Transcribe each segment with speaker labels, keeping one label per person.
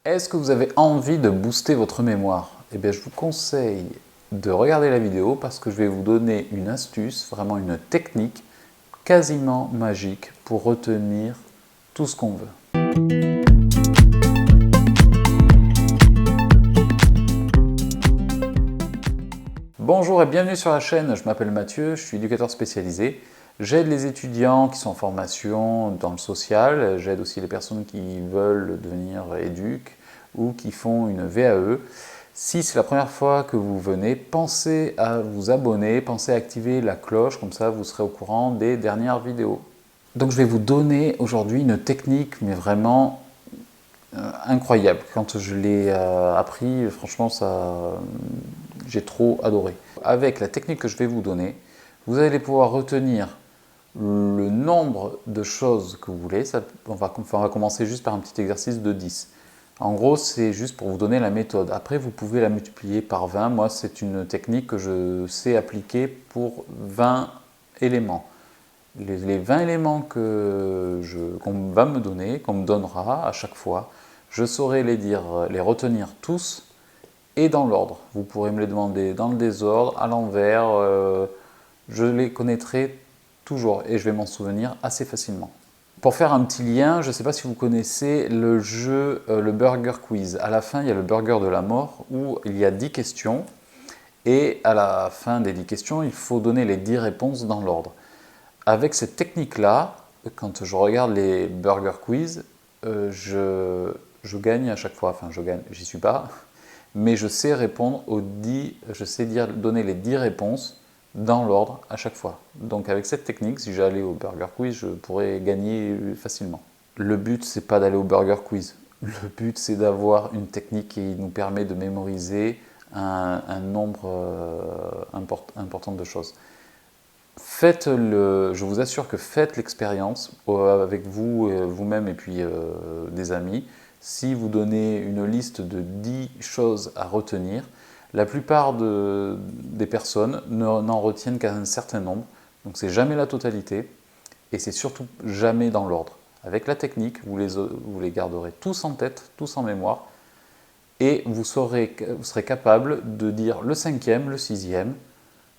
Speaker 1: Est-ce que vous avez envie de booster votre mémoire? Eh bien, je vous conseille de regarder la vidéo parce que je vais vous donner une astuce, vraiment une technique quasiment magique pour retenir tout ce qu'on veut. Bonjour et bienvenue sur la chaîne, je m'appelle Mathieu, je suis éducateur spécialisé. J'aide les étudiants qui sont en formation dans le social, j'aide aussi les personnes qui veulent devenir éduques ou qui font une VAE. Si c'est la première fois que vous venez, pensez à vous abonner, pensez à activer la cloche, comme ça vous serez au courant des dernières vidéos. Donc je vais vous donner aujourd'hui une technique, mais vraiment incroyable. Quand je l'ai appris, franchement, j'ai trop adoré. Avec la technique que je vais vous donner, vous allez pouvoir retenir le nombre de choses que vous voulez. On va commencer juste par un petit exercice de 10. En gros, c'est juste pour vous donner la méthode. Après, vous pouvez la multiplier par 20. Moi, c'est une technique que je sais appliquer pour 20 éléments. Les 20 éléments qu'on va me donner, qu'on me donnera à chaque fois, je saurai les retenir tous et dans l'ordre. Vous pourrez me les demander dans le désordre, à l'envers, je les connaîtrai toujours et je vais m'en souvenir assez facilement. Pour faire un petit lien, je ne sais pas si vous connaissez le jeu, le Burger Quiz. À la fin, il y a le Burger de la mort où il y a 10 questions et à la fin des 10 questions, il faut donner les 10 réponses dans l'ordre. Avec cette technique-là, quand je regarde les Burger Quiz, je gagne à chaque fois. Enfin, je gagne, j'y suis pas, mais je sais répondre aux 10, je sais donner les 10 réponses dans l'ordre à chaque fois. Donc avec cette technique, si j'allais au Burger Quiz, je pourrais gagner facilement. Le but, c'est pas d'aller au Burger Quiz. Le but, c'est d'avoir une technique qui nous permet de mémoriser un nombre important de choses. Je vous assure que faites l'expérience avec vous, vous-même et puis des amis. Si vous donnez une liste de 10 choses à retenir, la plupart des personnes n'en retiennent qu'un certain nombre. Donc c'est jamais la totalité et c'est surtout jamais dans l'ordre. Avec la technique, vous les garderez tous en tête, tous en mémoire et vous serez capable de dire le cinquième, le sixième,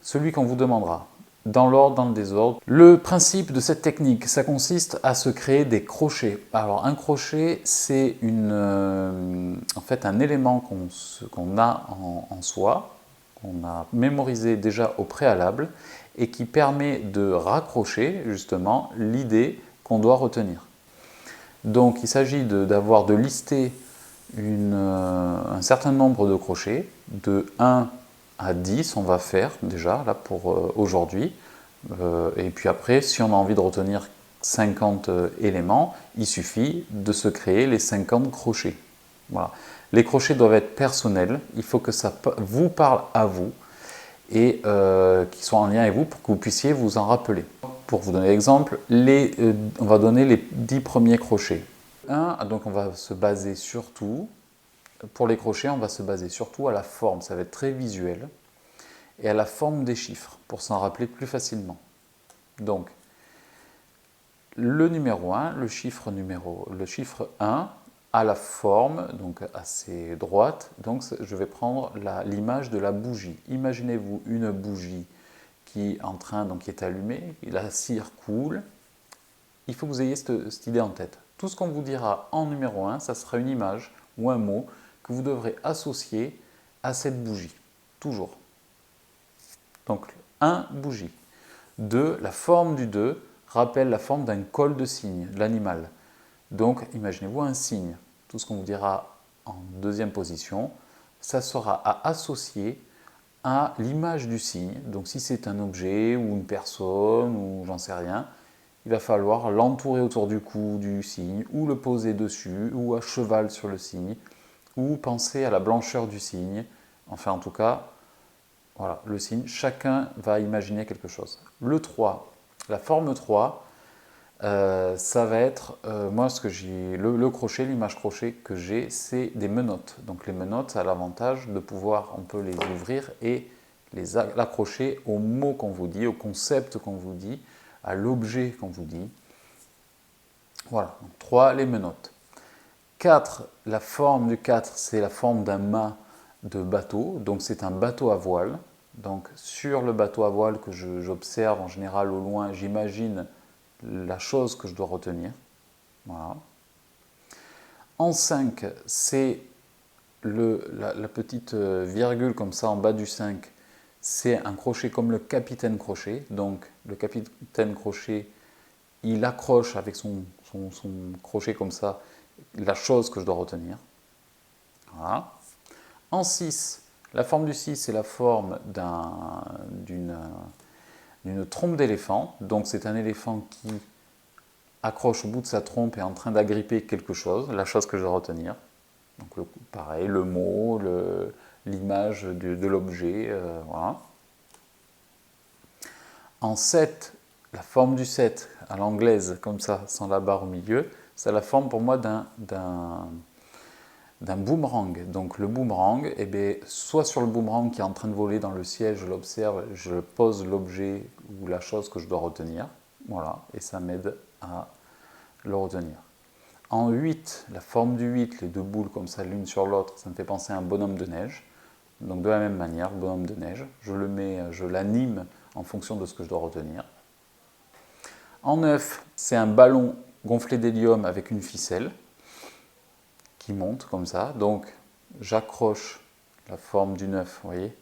Speaker 1: celui qu'on vous demandera, dans l'ordre, dans le désordre. Le principe de cette technique, ça consiste à se créer des crochets. Alors un crochet, c'est en fait un élément qu'on a en soi, qu'on a mémorisé déjà au préalable, et qui permet de raccrocher justement l'idée qu'on doit retenir. Donc il s'agit de lister un certain nombre de crochets, de 1 à 10 on va faire déjà là pour aujourd'hui. Et puis après, si on a envie de retenir 50 éléments, il suffit de se créer les 50 crochets. Voilà. Les crochets doivent être personnels, il faut que ça vous parle à vous et qu'ils soient en lien avec vous pour que vous puissiez vous en rappeler. Pour vous donner l'exemple, on va donner les 10 premiers crochets. Donc on va se baser surtout, pour les crochets, on va se baser surtout à la forme, ça va être très visuel, et à la forme des chiffres, pour s'en rappeler plus facilement. Donc, le numéro 1, le chiffre 1, a la forme, donc assez droite, donc je vais prendre l'image de la bougie. Imaginez-vous une bougie qui est allumée, la cire coule. Il faut que vous ayez cette idée en tête. Tout ce qu'on vous dira en numéro 1, ça sera une image ou un mot que vous devrez associer à cette bougie, toujours. Donc 1, bougie. 2, la forme du 2 rappelle la forme d'un col de cygne, de l'animal. Donc imaginez-vous un cygne. Tout ce qu'on vous dira en deuxième position, ça sera à associer à l'image du cygne. Donc si c'est un objet ou une personne ou j'en sais rien, il va falloir l'entourer autour du cou du cygne ou le poser dessus ou à cheval sur le cygne ou penser à la blancheur du cygne. Enfin en tout cas, voilà, le signe, chacun va imaginer quelque chose. Le 3, la forme 3, ça va être, moi ce que j'ai, le crochet, l'image crochet que j'ai, c'est des menottes. Donc les menottes, ça a l'avantage de pouvoir, on peut les ouvrir et l'accrocher au mot qu'on vous dit, au concept qu'on vous dit, à l'objet qu'on vous dit. Voilà, donc 3, les menottes. 4, la forme du 4, c'est la forme d'un mât de bateau. Donc c'est un bateau à voile. Donc sur le bateau à voile que j'observe en général au loin, j'imagine la chose que je dois retenir. Voilà. En 5, c'est la petite virgule comme ça en bas du 5, c'est un crochet comme le capitaine crochet. Donc le capitaine crochet, il accroche avec son crochet comme ça la chose que je dois retenir. Voilà. En 6, la forme du 6, c'est la forme d'une trompe d'éléphant. Donc c'est un éléphant qui accroche au bout de sa trompe et est en train d'agripper quelque chose, la chose que je dois retenir. Donc pareil, le mot, l'image de l'objet, voilà. En 7, la forme du 7, à l'anglaise, comme ça, sans la barre au milieu, c'est la forme pour moi d'un boomerang. Donc le boomerang, eh bien, soit sur le boomerang qui est en train de voler dans le ciel, je l'observe, je pose l'objet ou la chose que je dois retenir, voilà, et ça m'aide à le retenir. En 8, la forme du 8, les deux boules comme ça l'une sur l'autre, ça me fait penser à un bonhomme de neige. Donc de la même manière, bonhomme de neige, je l'anime en fonction de ce que je dois retenir. En 9, c'est un ballon gonflé d'hélium avec une ficelle qui monte comme ça. Donc j'accroche la forme du 9, vous voyez.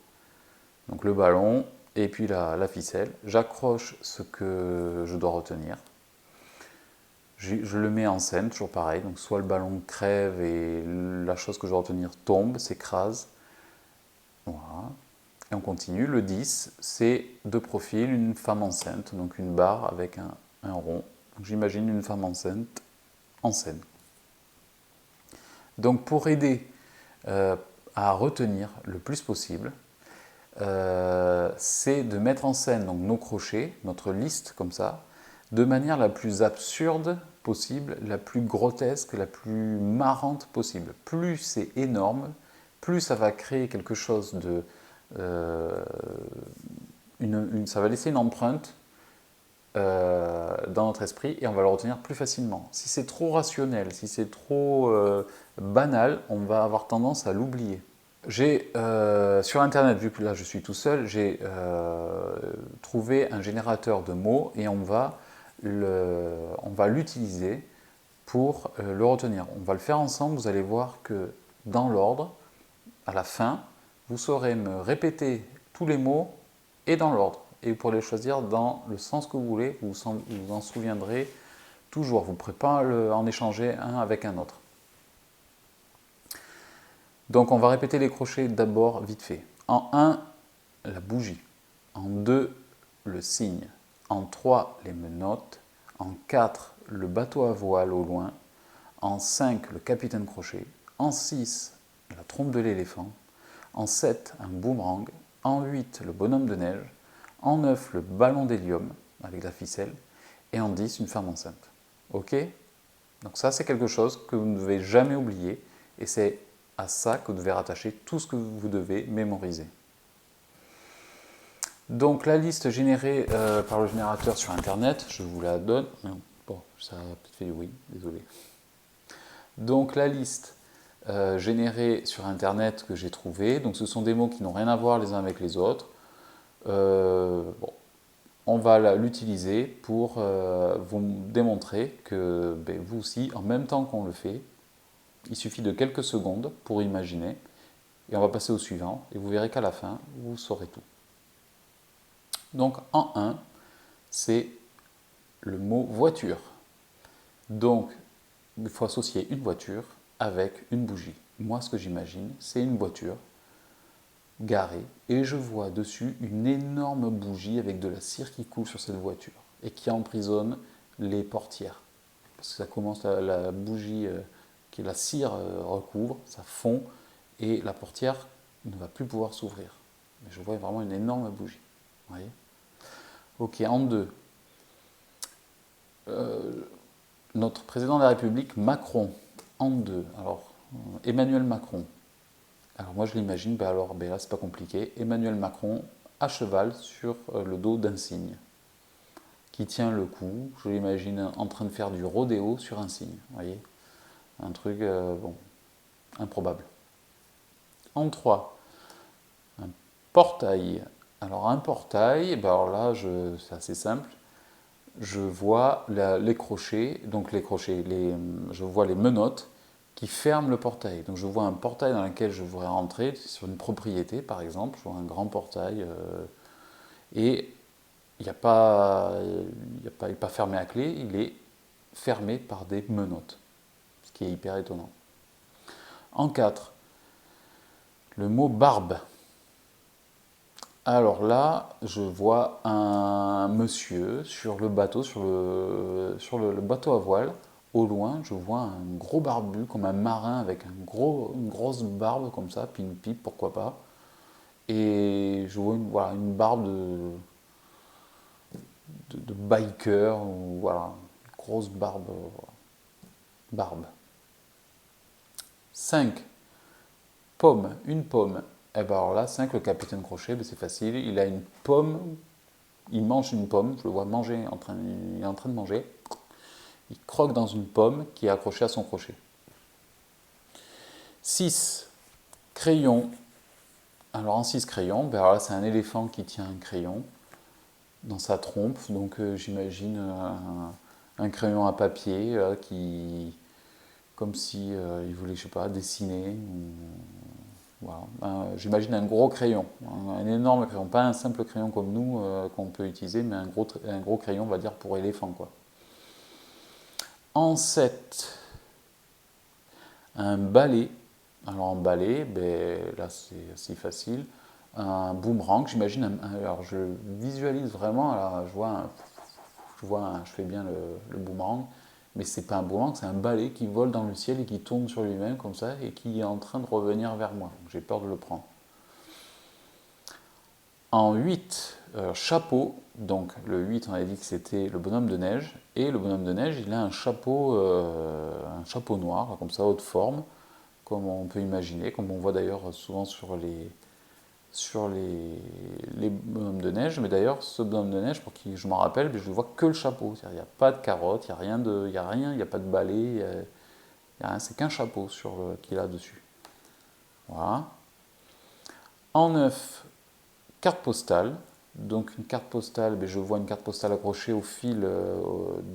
Speaker 1: Donc le ballon et puis la ficelle. J'accroche ce que je dois retenir. Je le mets en scène, toujours pareil. Donc soit le ballon crève et la chose que je dois retenir tombe, s'écrase. Voilà. Et on continue. Le 10, c'est de profil une femme enceinte, donc une barre avec un rond. J'imagine une femme enceinte en scène. Donc pour aider à retenir le plus possible, c'est de mettre en scène donc, nos crochets, notre liste comme ça, de manière la plus absurde possible, la plus grotesque, la plus marrante possible. Plus c'est énorme, plus ça va créer quelque chose de... ça va laisser une empreinte dans notre esprit et on va le retenir plus facilement. Si c'est trop rationnel, si c'est trop banal, on va avoir tendance à l'oublier. J'ai sur internet, vu que là je suis tout seul, j'ai trouvé un générateur de mots et on va l'utiliser pour le retenir. On va le faire ensemble, vous allez voir que dans l'ordre, à la fin, vous saurez me répéter tous les mots et dans l'ordre. Et vous pourrez les choisir dans le sens que vous voulez, vous en souviendrez toujours. Vous ne pourrez pas en échanger un avec un autre. Donc on va répéter les crochets d'abord vite fait. En 1, la bougie. En 2, le cygne. En 3, les menottes. En 4, le bateau à voile au loin. En 5, le capitaine crochet. En 6, la trompe de l'éléphant. En 7, un boomerang. En 8, le bonhomme de neige. En 9, le ballon d'hélium avec la ficelle. Et en 10, une femme enceinte. Ok? Donc ça, c'est quelque chose que vous ne devez jamais oublier. Et c'est à ça que vous devez rattacher tout ce que vous devez mémoriser. Donc la liste générée par le générateur sur Internet, je vous la donne. Bon, ça a peut-être fait du bruit, désolé. Donc la liste générée sur Internet que j'ai trouvée, donc ce sont des mots qui n'ont rien à voir les uns avec les autres. Bon, on va l'utiliser pour vous démontrer que vous aussi, en même temps qu'on le fait, il suffit de quelques secondes pour imaginer, et on va passer au suivant, et vous verrez qu'à la fin, vous saurez tout. Donc en 1, c'est le mot voiture. Donc il faut associer une voiture avec une bougie. Moi, ce que j'imagine, c'est une voiture garée, et je vois dessus une énorme bougie avec de la cire qui coule sur cette voiture, et qui emprisonne les portières. Parce que ça commence, la bougie... que la cire recouvre, ça fond, et la portière ne va plus pouvoir s'ouvrir. Mais je vois vraiment une énorme bougie. Vous voyez ? Ok, en 2. Notre président de la République, Macron. En 2. Alors, Emmanuel Macron. Alors moi je l'imagine, là c'est pas compliqué. Emmanuel Macron à cheval sur le dos d'un cygne qui tient le cou. Je l'imagine en train de faire du rodéo sur un cygne. Vous voyez ? Un truc, bon, improbable. En 3, un portail. Alors un portail, ben alors là, c'est assez simple. Je vois les crochets, donc les crochets, je vois les menottes qui ferment le portail. Donc je vois un portail dans lequel je voudrais rentrer sur une propriété, par exemple. Je vois un grand portail et il n'est pas fermé à clé, il est fermé par des menottes, ce qui est hyper étonnant. En 4, le mot barbe. Alors là, je vois un monsieur sur le bateau, sur le bateau à voile. Au loin, je vois un gros barbu, comme un marin avec une grosse barbe comme ça, puis une pipe, pourquoi pas. Et je vois voilà, une barbe de biker, ou voilà, une grosse barbe. Barbe. 5. Pomme, une pomme. Et bien alors là, 5, le capitaine Crochet, ben c'est facile. Il a une pomme, il mange une pomme, je le vois manger, il est en train de manger. Il croque dans une pomme qui est accrochée à son crochet. 6. Crayon. Alors en 6 crayons, ben alors là c'est un éléphant qui tient un crayon dans sa trompe. Donc j'imagine un crayon à papier comme si il voulait, je sais pas, dessiner. Voilà. J'imagine un gros crayon, un énorme crayon, pas un simple crayon comme nous qu'on peut utiliser, mais un gros crayon, on va dire, pour éléphant, quoi. En 7, un balai. Alors en balai, ben, là c'est assez facile. Un boomerang, j'imagine. Alors je visualise vraiment, alors, je fais bien le boomerang, mais c'est pas un boomerang, c'est un balai qui vole dans le ciel et qui tourne sur lui-même comme ça et qui est en train de revenir vers moi. J'ai peur de le prendre. En 8, chapeau. Donc le 8, on avait dit que c'était le bonhomme de neige. Et le bonhomme de neige, il a un chapeau noir, comme ça, haute forme, comme on peut imaginer, comme on voit d'ailleurs souvent sur les bonhommes de neige. Mais d'ailleurs, ce bonhomme de neige, pour qui je m'en rappelle, je ne vois que le chapeau. Il n'y a pas de carotte, il n'y a rien, il n'y a pas de balai, c'est qu'un chapeau qu'il a dessus. Voilà. En 9, carte postale. Donc une carte postale, je vois une carte postale accrochée au fil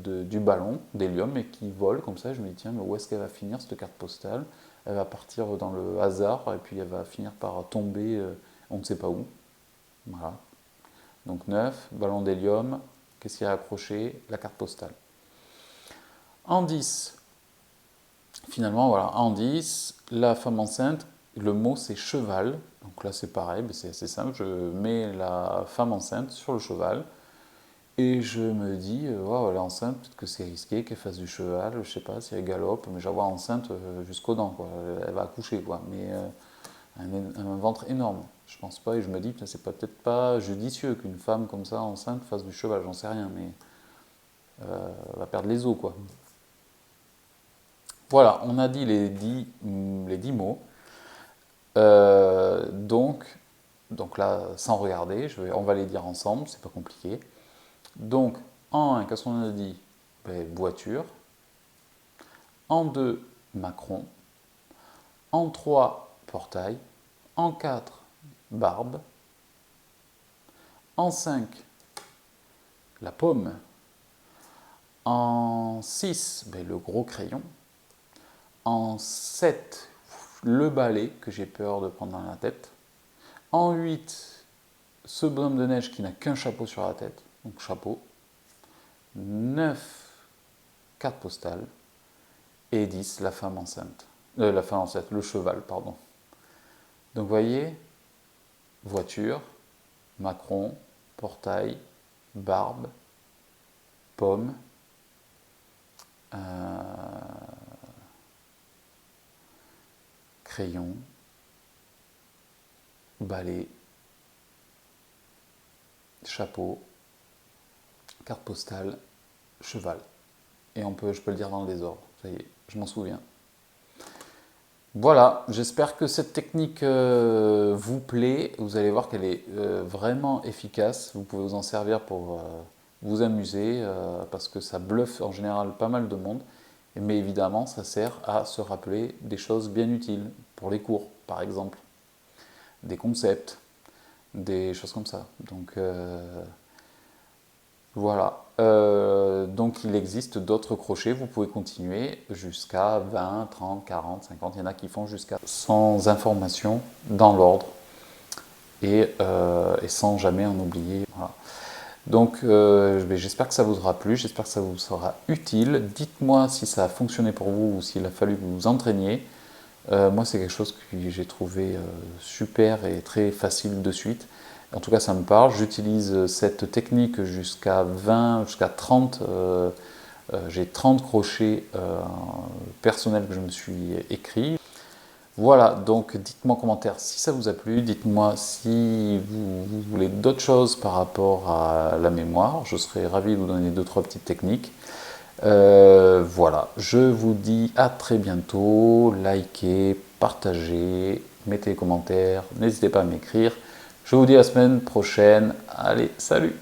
Speaker 1: du ballon d'hélium et qui vole comme ça. Je me dis tiens, mais où est-ce qu'elle va finir cette carte postale? Elle va partir dans le hasard et puis elle va finir par tomber on ne sait pas où. Voilà. Donc 9, ballon d'hélium, qu'est-ce qu'il y a accroché? La carte postale. En 10, finalement voilà, en 10, la femme enceinte, le mot c'est cheval. Donc là c'est pareil, mais c'est assez simple. Je mets la femme enceinte sur le cheval et je me dis, wow, elle est enceinte, peut-être que c'est risqué qu'elle fasse du cheval, je sais pas si elle galope, mais je la vois enceinte jusqu'aux dents, quoi. Elle va accoucher, quoi. Mais un ventre énorme, je pense pas, et je me dis, c'est peut-être pas judicieux qu'une femme comme ça enceinte fasse du cheval, j'en sais rien, mais elle va perdre les os, quoi. Voilà, on a dit les 10 mots. Donc là, sans regarder, on va les dire ensemble, c'est pas compliqué. Donc, en 1, qu'est-ce qu'on a dit? Voiture. En 2, Macron. En 3, portail. En 4, barbe. En 5, la pomme. En 6, le gros crayon. En 7, le balai que j'ai peur de prendre dans la tête. En 8, ce bonhomme de neige qui n'a qu'un chapeau sur la tête, donc chapeau. 9, carte postale. Et 10, la femme enceinte. La femme enceinte, le cheval, pardon. Donc vous voyez, voiture, Macron, portail, barbe, pomme, crayon, balai, chapeau, carte postale, cheval. Et je peux le dire dans le désordre. Ça y est, je m'en souviens. Voilà, j'espère que cette technique vous plaît. Vous allez voir qu'elle est vraiment efficace. Vous pouvez vous en servir pour vous amuser parce que ça bluffe en général pas mal de monde. Mais évidemment, ça sert à se rappeler des choses bien utiles pour les cours, par exemple, des concepts, des choses comme ça. Donc voilà. Donc il existe d'autres crochets, vous pouvez continuer jusqu'à 20, 30, 40, 50. Il y en a qui font jusqu'à 100 informations dans l'ordre et sans jamais en oublier. Voilà. Donc j'espère que ça vous aura plu, j'espère que ça vous sera utile. Dites-moi si ça a fonctionné pour vous ou s'il a fallu que vous vous entraîniez. Moi c'est quelque chose que j'ai trouvé super et très facile de suite. En tout cas ça me parle. J'utilise cette technique jusqu'à 20, jusqu'à 30. J'ai 30 crochets personnels que je me suis écrits. Voilà, donc dites-moi en commentaire si ça vous a plu, dites-moi si vous voulez d'autres choses par rapport à la mémoire, je serais ravi de vous donner 2-3 petites techniques. Voilà, je vous dis à très bientôt, likez, partagez, mettez des commentaires, n'hésitez pas à m'écrire. Je vous dis à la semaine prochaine, allez, salut!